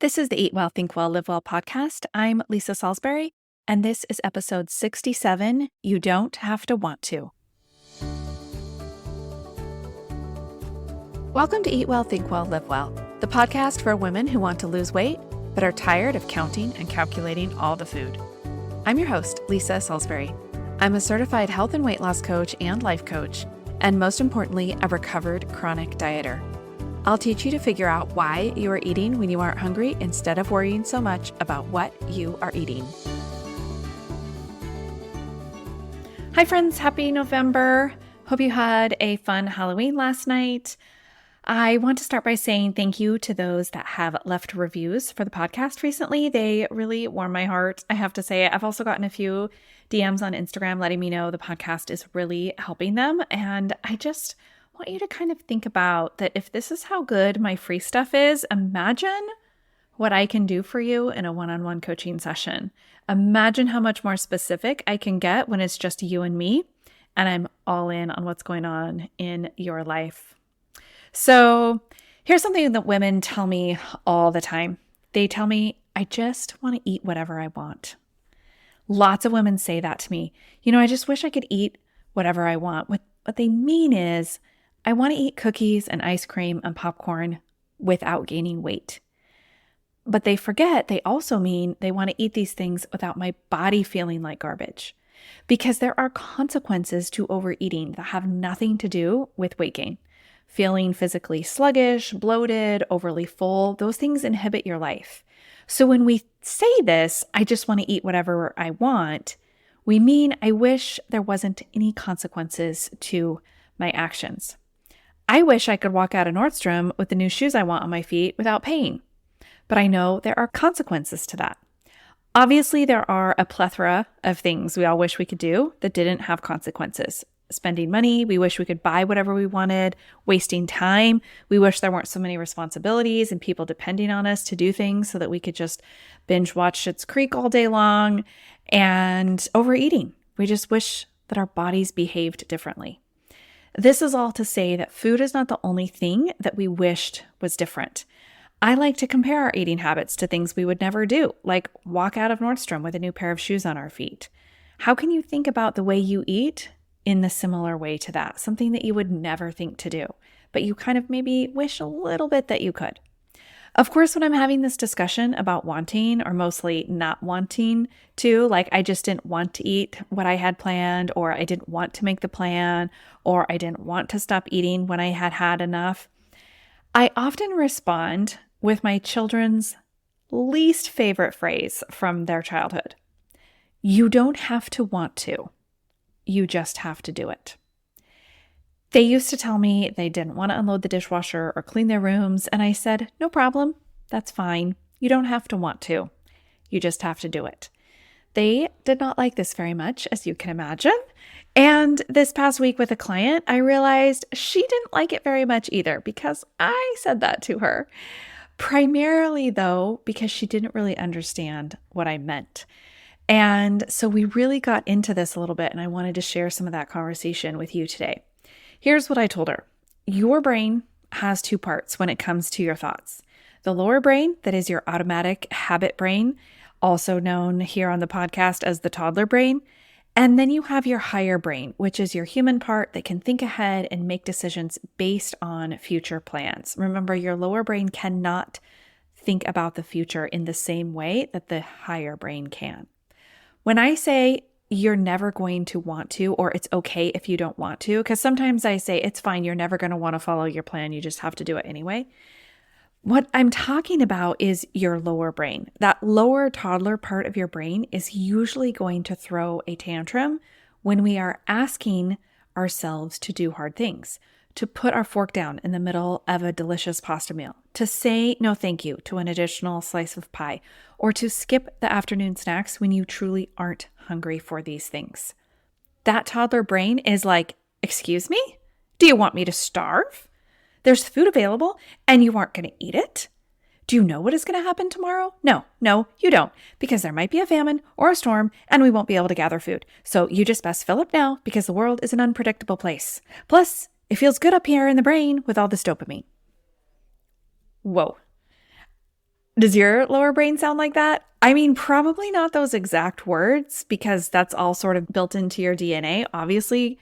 This is the Eat Well, Think Well, Live Well podcast. I'm Lisa Salisbury, and this is episode 67, You Don't Have to Want to. Welcome to Eat Well, Think Well, Live Well, the podcast for women who want to lose weight, but are tired of counting and calculating all the food. I'm your host, Lisa Salisbury. I'm a certified health and weight loss coach and life coach, and most importantly, a recovered chronic dieter. I'll teach you to figure out why you are eating when you aren't hungry instead of worrying so much about what you are eating. Hi friends, happy November. Hope you had a fun Halloween last night. I want to start by saying thank you to those that have left reviews for the podcast recently. They really warm my heart, I have to say. I've also gotten a few DMs on Instagram letting me know the podcast is really helping them, and I just want you to kind of think about that. If this is how good my free stuff is, imagine what I can do for you in a one-on-one coaching session. Imagine how much more specific I can get when it's just you and me, and I'm all in on what's going on in your life. So here's something that women tell me all the time. They tell me, I just want to eat whatever I want. Lots of women say that to me. I just wish I could eat whatever I want. What they mean is, I want to eat cookies and ice cream and popcorn without gaining weight. But they forget they also mean they want to eat these things without my body feeling like garbage. Because there are consequences to overeating that have nothing to do with weight gain. Feeling physically sluggish, bloated, overly full, those things inhibit your life. So when we say this, I just want to eat whatever I want, we mean I wish there wasn't any consequences to my actions. I wish I could walk out of Nordstrom with the new shoes I want on my feet without paying. But I know there are consequences to that. Obviously, there are a plethora of things we all wish we could do that didn't have consequences. Spending money, we wish we could buy whatever we wanted. Wasting time, we wish there weren't so many responsibilities and people depending on us to do things so that we could just binge watch Schitt's Creek all day long. And overeating, we just wish that our bodies behaved differently. This is all to say that food is not the only thing that we wished was different. I like to compare our eating habits to things we would never do, like walk out of Nordstrom with a new pair of shoes on our feet. How can you think about the way you eat in the similar way to that? Something that you would never think to do, but you kind of maybe wish a little bit that you could. Of course, when I'm having this discussion about wanting or mostly not wanting to, like I just didn't want to eat what I had planned, or I didn't want to make the plan, or I didn't want to stop eating when I had had enough, I often respond with my children's least favorite phrase from their childhood. You don't have to want to. You just have to do it. They used to tell me they didn't want to unload the dishwasher or clean their rooms, and I said, no problem, that's fine. You don't have to want to. You just have to do it. They did not like this very much, as you can imagine. And this past week with a client, I realized she didn't like it very much either because I said that to her. Primarily, though, because she didn't really understand what I meant. And so we really got into this a little bit, and I wanted to share some of that conversation with you today. Here's what I told her. Your brain has two parts when it comes to your thoughts. The lower brain, that is your automatic habit brain, also known here on the podcast as the toddler brain. And then you have your higher brain, which is your human part that can think ahead and make decisions based on future plans. Remember, your lower brain cannot think about the future in the same way that the higher brain can. When I say you're never going to want to, or it's okay if you don't want to, because sometimes I say it's fine, you're never going to want to follow your plan, you just have to do it anyway. What I'm talking about is your lower brain. That lower toddler part of your brain is usually going to throw a tantrum when we are asking ourselves to do hard things, to put our fork down in the middle of a delicious pasta meal, to say no thank you to an additional slice of pie, or to skip the afternoon snacks when you truly aren't hungry for these things. That toddler brain is like, excuse me? Do you want me to starve? There's food available and you aren't going to eat it? Do you know what is going to happen tomorrow? No, you don't, because there might be a famine or a storm and we won't be able to gather food. So you just best fill up now because the world is an unpredictable place. Plus, it feels good up here in the brain with all this dopamine. Whoa. Does your lower brain sound like that? I mean, probably not those exact words because that's all sort of built into your DNA. Obviously,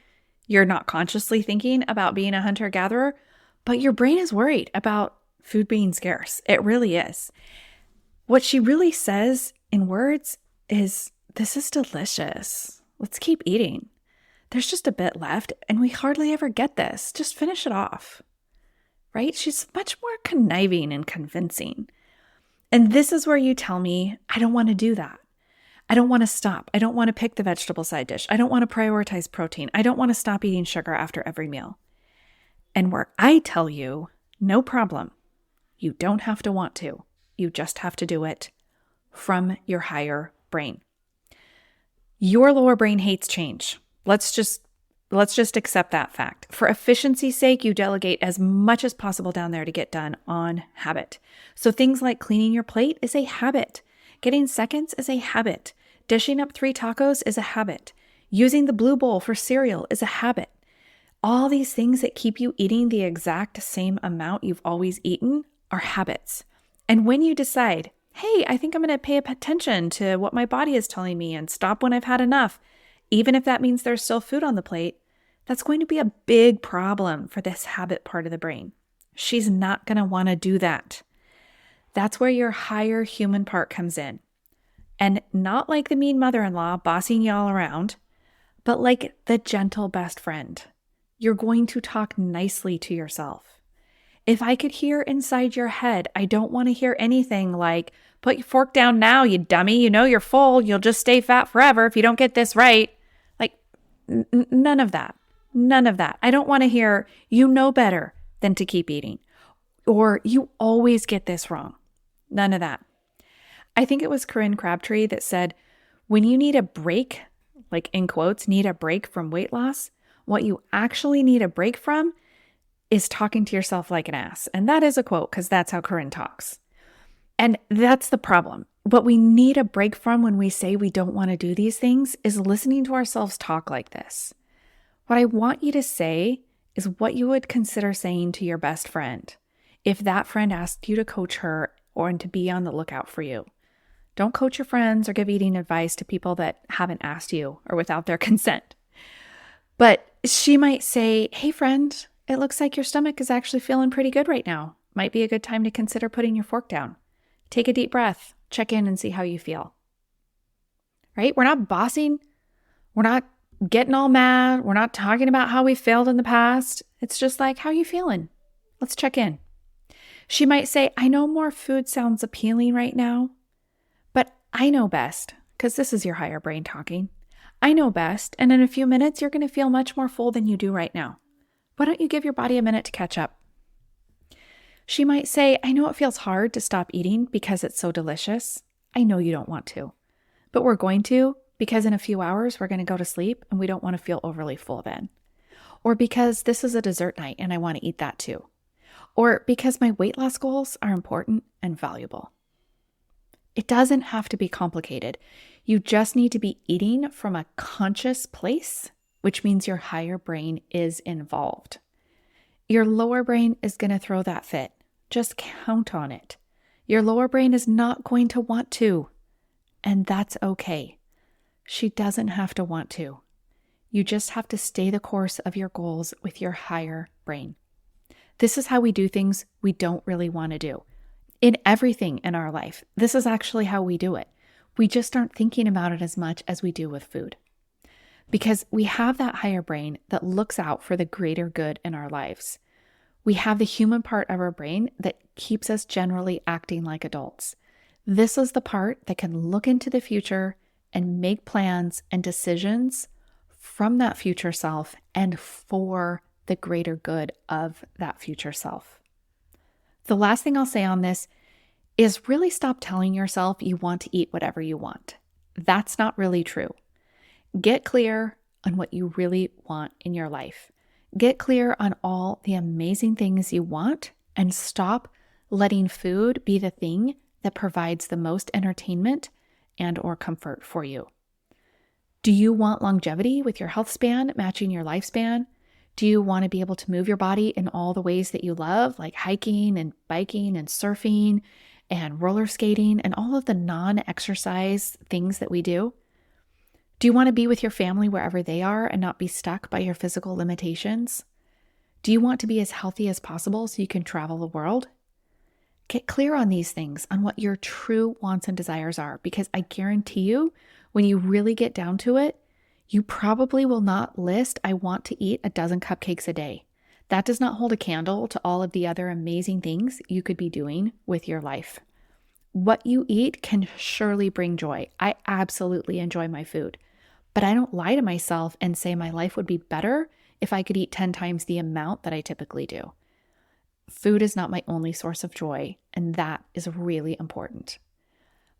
you're not consciously thinking about being a hunter-gatherer, but your brain is worried about food being scarce. It really is. What she really says in words is, "This is delicious. Let's keep eating. There's just a bit left, and we hardly ever get this. Just finish it off." Right? She's much more conniving and convincing. And this is where you tell me, I don't want to do that. I don't want to stop. I don't want to pick the vegetable side dish. I don't want to prioritize protein. I don't want to stop eating sugar after every meal. And where I tell you, no problem. You don't have to want to. You just have to do it from your higher brain. Your lower brain hates change. Let's just accept that fact. For efficiency's sake, you delegate as much as possible down there to get done on habit. So things like cleaning your plate is a habit. Getting seconds is a habit. Dishing up 3 tacos is a habit. Using the blue bowl for cereal is a habit. All these things that keep you eating the exact same amount you've always eaten are habits. And when you decide, hey, I think I'm going to pay attention to what my body is telling me and stop when I've had enough, even if that means there's still food on the plate, that's going to be a big problem for this habit part of the brain. She's not going to want to do that. That's where your higher human part comes in. And not like the mean mother-in-law bossing you all around, but like the gentle best friend. You're going to talk nicely to yourself. If I could hear inside your head, I don't want to hear anything like, put your fork down now, you dummy. You know you're full. You'll just stay fat forever if you don't get this right. Like, none of that. None of that. I don't want to hear, you know better than to keep eating. Or you always get this wrong. None of that. I think it was Corinne Crabtree that said, when you need a break, like in quotes, need a break from weight loss, what you actually need a break from is talking to yourself like an ass. And that is a quote because that's how Corinne talks. And that's the problem. What we need a break from when we say we don't want to do these things is listening to ourselves talk like this. What I want you to say is what you would consider saying to your best friend if that friend asked you to coach her or to be on the lookout for you. Don't coach your friends or give eating advice to people that haven't asked you or without their consent. But she might say, hey friend, it looks like your stomach is actually feeling pretty good right now. Might be a good time to consider putting your fork down. Take a deep breath, check in and see how you feel. Right? We're not bossing. We're not getting all mad. We're not talking about how we failed in the past. It's just like, how are you feeling? Let's check in. She might say, I know more food sounds appealing right now, but I know best because this is your higher brain talking. I know best. And in a few minutes, you're going to feel much more full than you do right now. Why don't you give your body a minute to catch up? She might say, I know it feels hard to stop eating because it's so delicious. I know you don't want to, but we're going to because in a few hours, we're going to go to sleep and we don't want to feel overly full then. Or because this is a dessert night and I want to eat that too. Or because my weight loss goals are important and valuable. It doesn't have to be complicated. You just need to be eating from a conscious place, which means your higher brain is involved. Your lower brain is going to throw that fit. Just count on it. Your lower brain is not going to want to, and that's okay. She doesn't have to want to. You just have to stay the course of your goals with your higher brain. This is how we do things we don't really want to do. In everything in our life, this is actually how we do it. We just aren't thinking about it as much as we do with food. Because we have that higher brain that looks out for the greater good in our lives. We have the human part of our brain that keeps us generally acting like adults. This is the part that can look into the future and make plans and decisions from that future self and for the greater good of that future self. The last thing I'll say on this is really stop telling yourself you want to eat whatever you want. That's not really true. Get clear on what you really want in your life. Get clear on all the amazing things you want and stop letting food be the thing that provides the most entertainment and or comfort for you. Do you want longevity with your health span matching your lifespan? Do you want to be able to move your body in all the ways that you love, like hiking and biking and surfing and roller skating and all of the non-exercise things that we do? Do you want to be with your family wherever they are and not be stuck by your physical limitations? Do you want to be as healthy as possible so you can travel the world? Get clear on these things, on what your true wants and desires are, because I guarantee you, when you really get down to it, you probably will not list, I want to eat a dozen cupcakes a day. That does not hold a candle to all of the other amazing things you could be doing with your life. What you eat can surely bring joy. I absolutely enjoy my food, but I don't lie to myself and say my life would be better if I could eat 10 times the amount that I typically do. Food is not my only source of joy, and that is really important.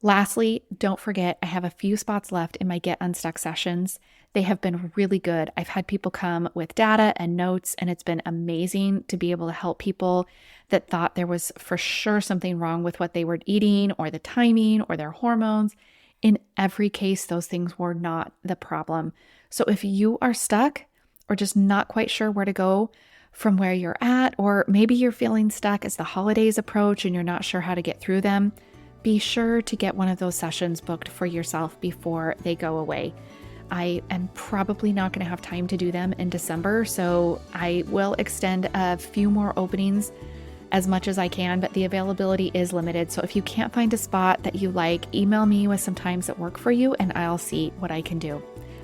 Lastly, don't forget, I have a few spots left in my Get Unstuck sessions. They have been really good. I've had people come with data and notes, and it's been amazing to be able to help people that thought there was for sure something wrong with what they were eating or the timing or their hormones. In every case, those things were not the problem. So if you are stuck or just not quite sure where to go from where you're at, or maybe you're feeling stuck as the holidays approach and you're not sure how to get through them, be sure to get one of those sessions booked for yourself before they go away. I am probably not going to have time to do them in December, so I will extend a few more openings as much as I can, but the availability is limited. So if you can't find a spot that you like, email me with some times that work for you and I'll see what I can do.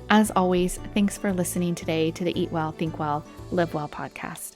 As always, thanks for listening today to the Eat Well, Think Well, Live Well podcast.